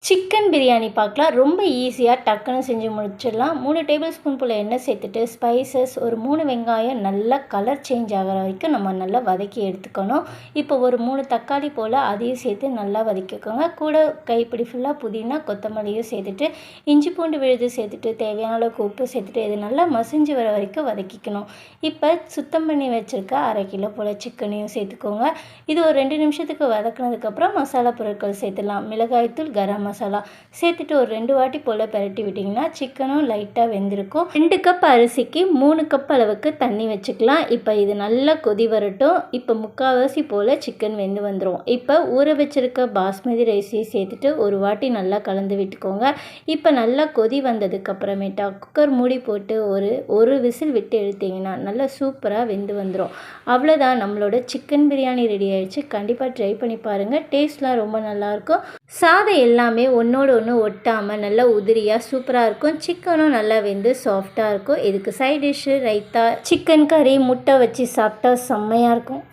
Chicken biryani பார்க்கலாம். ரொம்ப ஈஸியாக டக்குன்னு செஞ்சு முடிச்சிடலாம். 3 டேபிள் ஸ்பூன் போல் எண்ணெய் சேர்த்துட்டு ஸ்பைசஸ் ஒரு 3 வெங்காயம் நல்லா கலர் சேஞ்ச் ஆகிற வரைக்கும் நம்ம நல்லா வதக்கி எடுத்துக்கணும். இப்போ ஒரு 3 தக்காளி போல் அதையும் சேர்த்து நல்லா வதக்கிக்கோங்க. கூட கைப்பிடி ஃபுல்லாக புதினா கொத்தமல்லியும் சேர்த்துட்டு இஞ்சி பூண்டு விழுது சேர்த்துட்டு தேவையான அளவுக்கு உப்பு சேர்த்துட்டு இது நல்லா மசிஞ்சு வர வரைக்கும் வதக்கிக்கணும். இப்போ சுத்தம் பண்ணி வச்சுருக்க 1/2 கிலோ போல் சிக்கனையும் சேர்த்துக்கோங்க. இது ஒரு 2 நிமிஷத்துக்கு வதக்கினதுக்கப்புறம் மசாலா பொருட்கள் சேர்த்துடலாம். மிளகாய்த்தூள், கரம் மசாலா சேர்த்துட்டு ஒரு 2 வாட்டி போல் பரட்டி விட்டிங்கன்னா சிக்கனும் லைட்டாக வெந்திருக்கும். 2 கப் அரிசிக்கு 3 கப் அளவுக்கு தண்ணி வச்சுக்கலாம். இப்போ இது நல்லா கொதி வரட்டும். இப்போ 3/4 போல் சிக்கன் வெந்து வந்துடும். இப்போ ஊற வச்சுருக்க பாஸ்மதி ரைஸையும் சேர்த்துட்டு ஒரு வாட்டி நல்லா கலந்து விட்டுக்கோங்க. இப்போ நல்லா கொதி வந்ததுக்கப்புறமேட்டா குக்கர் மூடி போட்டு ஒரு விசில் விட்டு எடுத்திங்கன்னா நல்லா சூப்பராக வெந்து வந்துடும். அவ்வளோதான், நம்மளோட சிக்கன் பிரியாணி ரெடி ஆகிடுச்சு. கண்டிப்பாக ட்ரை பண்ணி பாருங்கள். டேஸ்ட்லாம் ரொம்ப நல்லாயிருக்கும். சாதம் எல்லாமே ஒன்றோடு ஒன்று ஒட்டாமல் நல்லா உதிரியாக சூப்பராக இருக்கும். சிக்கனும் நல்லா வெந்து சாஃப்டாக இருக்கும். இதுக்கு சைட் டிஷ்ஷு ரைத்தா, சிக்கன் கறி, முட்டை வச்சு சாப்பிட்டா செம்மையாக இருக்கும்.